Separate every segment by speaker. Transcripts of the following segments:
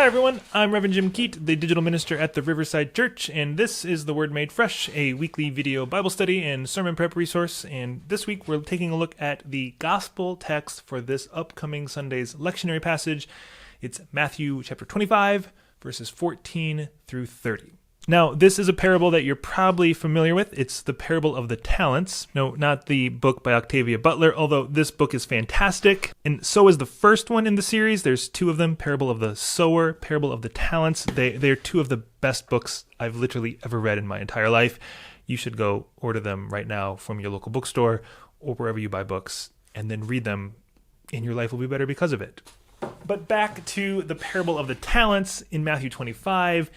Speaker 1: Hi everyone, I'm Reverend Jim Keat, the digital minister at the Riverside Church, and this is The Word Made Fresh, a weekly video Bible study and sermon prep resource. And this week we're taking a look at the gospel text for this upcoming Sunday's lectionary passage. It's Matthew chapter 25, verses 14 through 30. Now, this is a parable that you're probably familiar with. It's the parable of the talents. No, not the book by Octavia Butler, although this book is fantastic. And so is the first one in the series. There's two of them, Parable of the Sower, Parable of the Talents. They're two of the best books I've literally ever read in my entire life. You should go order them right now from your local bookstore or wherever you buy books, and then read them, and your life will be better because of it. But back to the Parable of the Talents in Matthew 25.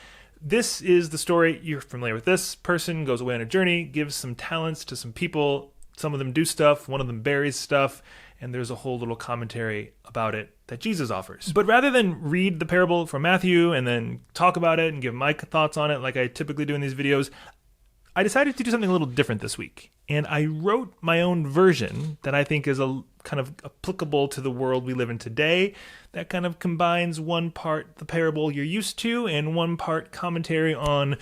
Speaker 1: This is the story. You're familiar with this. Person goes away on a journey, gives some talents to some people. Some of them do stuff, one of them buries stuff, and there's a whole little commentary about it that Jesus offers. But rather than read the parable from Matthew and then talk about it and give my thoughts on it like I typically do in these videos, I decided to do something a little different this week. And I wrote my own version that I think is a kind of applicable to the world we live in today, that kind of combines one part the parable you're used to and one part commentary on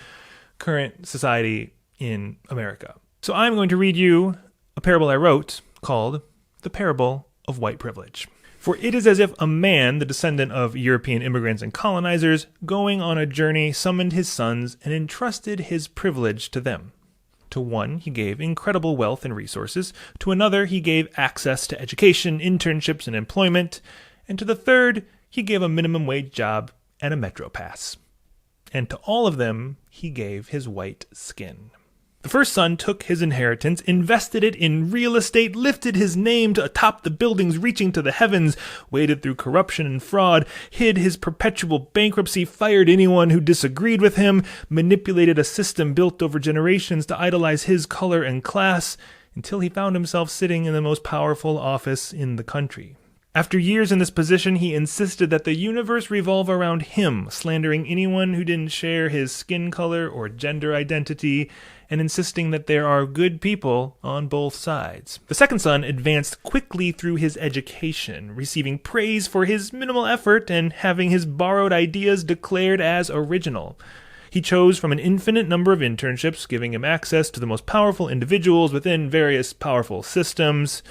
Speaker 1: current society in America. So I'm going to read you a parable I wrote called The Parable of White Privilege. For it is as if a man, the descendant of European immigrants and colonizers, going on a journey, summoned his sons and entrusted his privilege to them. To one, he gave incredible wealth and resources. To another, he gave access to education, internships, and employment. And to the third, he gave a minimum wage job and a metro pass. And to all of them, he gave his white skin. The first son took his inheritance, invested it in real estate, lifted his name to atop the buildings reaching to the heavens, waded through corruption and fraud, hid his perpetual bankruptcy, fired anyone who disagreed with him, manipulated a system built over generations to idolize his color and class, until he found himself sitting in the most powerful office in the country. After years in this position, he insisted that the universe revolve around him, slandering anyone who didn't share his skin color or gender identity, and insisting that there are good people on both sides. The second son advanced quickly through his education, receiving praise for his minimal effort and having his borrowed ideas declared as original. He chose from an infinite number of internships, giving him access to the most powerful individuals within various powerful systems.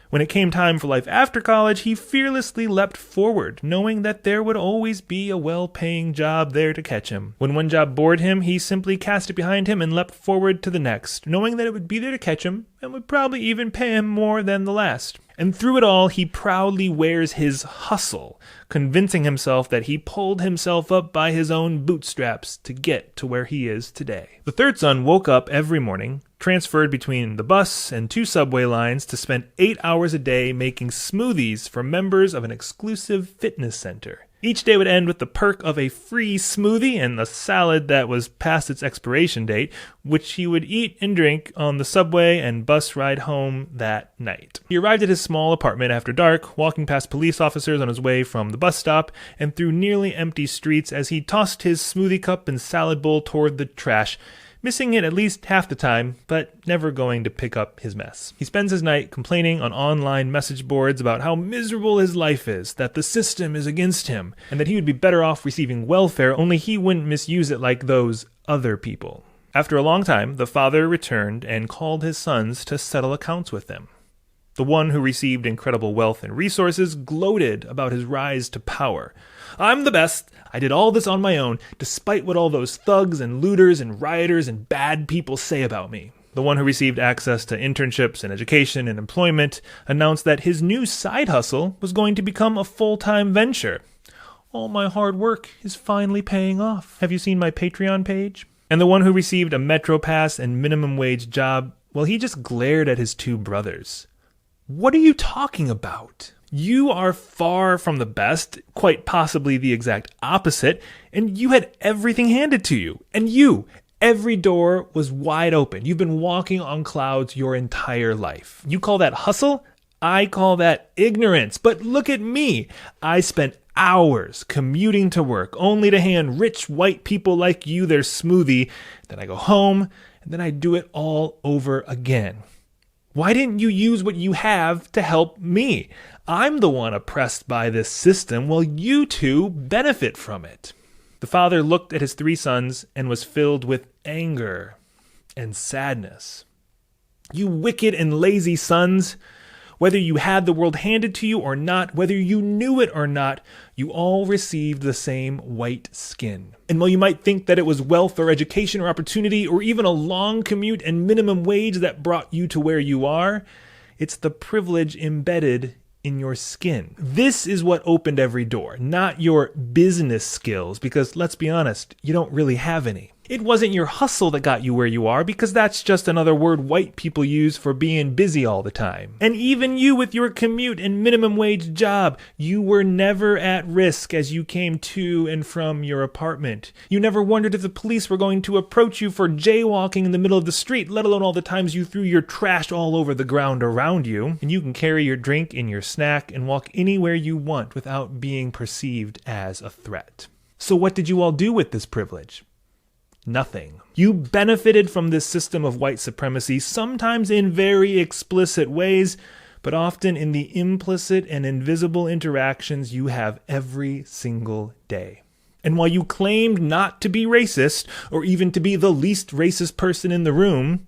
Speaker 1: When it came time for life after college, he fearlessly leapt forward, knowing that there would always be a well-paying job there to catch him. When one job bored him, he simply cast it behind him and leapt forward to the next, knowing that it would be there to catch him and would probably even pay him more than the last. And through it all, he proudly wears his hustle, convincing himself that he pulled himself up by his own bootstraps to get to where he is today. The third son woke up every morning, transferred between the bus and 2 subway lines to spend 8 hours a day making smoothies for members of an exclusive fitness center. Each day would end with the perk of a free smoothie and a salad that was past its expiration date, which he would eat and drink on the subway and bus ride home that night. He arrived at his small apartment after dark, walking past police officers on his way from the bus stop and through nearly empty streets as he tossed his smoothie cup and salad bowl toward the trash, missing it at least half the time, but never going to pick up his mess. He spends his night complaining on online message boards about how miserable his life is, that the system is against him, and that he would be better off receiving welfare, only he wouldn't misuse it like those other people. After a long time, the father returned and called his sons to settle accounts with them. The one who received incredible wealth and resources gloated about his rise to power. "I'm the best. I did all this on my own, despite what all those thugs and looters and rioters and bad people say about me." The one who received access to internships and education and employment announced that his new side hustle was going to become a full-time venture. "All my hard work is finally paying off. Have you seen my Patreon page?" And the one who received a metro pass and minimum wage job, well, he just glared at his 2 brothers. "What are you talking about? You are far from the best, quite possibly the exact opposite, and you had everything handed to you. And every door was wide open. You've been walking on clouds your entire life. You call that hustle? I call that ignorance. But look at me. I spent hours commuting to work only to hand rich white people like you their smoothie. Then I go home, and then I do it all over again. Why didn't you use what you have to help me? I'm the one oppressed by this system while you two benefit from it." The father looked at his 3 sons and was filled with anger and sadness. "You wicked and lazy sons! Whether you had the world handed to you or not, whether you knew it or not, you all received the same white skin. And while you might think that it was wealth or education or opportunity or even a long commute and minimum wage that brought you to where you are, it's the privilege embedded in your skin. This is what opened every door, not your business skills, because let's be honest, you don't really have any. It wasn't your hustle that got you where you are, because that's just another word white people use for being busy all the time. And even you with your commute and minimum wage job, you were never at risk as you came to and from your apartment. You never wondered if the police were going to approach you for jaywalking in the middle of the street, let alone all the times you threw your trash all over the ground around you. And you can carry your drink and your snack and walk anywhere you want without being perceived as a threat. So what did you all do with this privilege? Nothing. You benefited from this system of white supremacy, sometimes in very explicit ways, but often in the implicit and invisible interactions you have every single day. And while you claimed not to be racist, or even to be the least racist person in the room,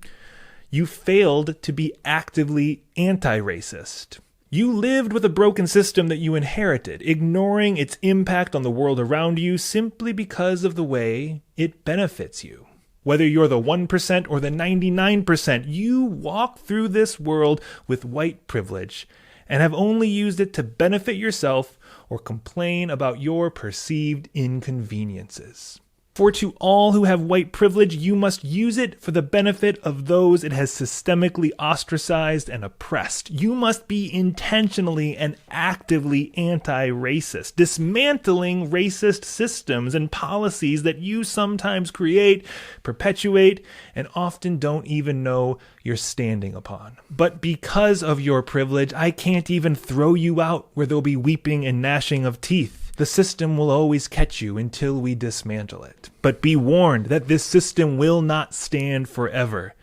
Speaker 1: you failed to be actively anti-racist. You lived with a broken system that you inherited, ignoring its impact on the world around you simply because of the way it benefits you. Whether you're the 1% or the 99%, you walk through this world with white privilege and have only used it to benefit yourself or complain about your perceived inconveniences. For to all who have white privilege, you must use it for the benefit of those it has systemically ostracized and oppressed. You must be intentionally and actively anti-racist, dismantling racist systems and policies that you sometimes create, perpetuate, and often don't even know you're standing upon. But because of your privilege, I can't even throw you out where there'll be weeping and gnashing of teeth. The system will always catch you until we dismantle it. But be warned that this system will not stand forever,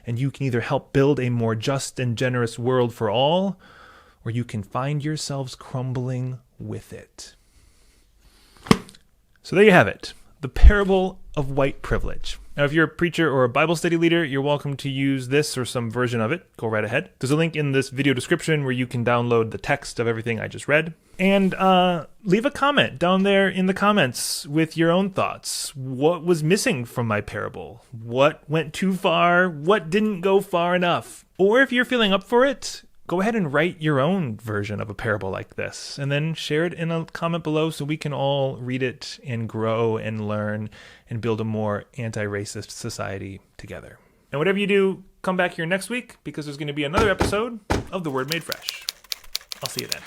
Speaker 1: and you can either help build a more just and generous world for all, or you can find yourselves crumbling with it. So there you have it, the parable of white privilege. Now, if you're a preacher or a Bible study leader, you're welcome to use this or some version of it. Go right ahead. There's a link in this video description where you can download the text of everything I just read. And leave a comment down there in the comments with your own thoughts. What was missing from my parable? What went too far? What didn't go far enough? Or if you're feeling up for it, go ahead and write your own version of a parable like this, and then share it in a comment below so we can all read it and grow and learn and build a more anti-racist society together. And whatever you do, come back here next week because there's going to be another episode of The Word Made Fresh. I'll see you then.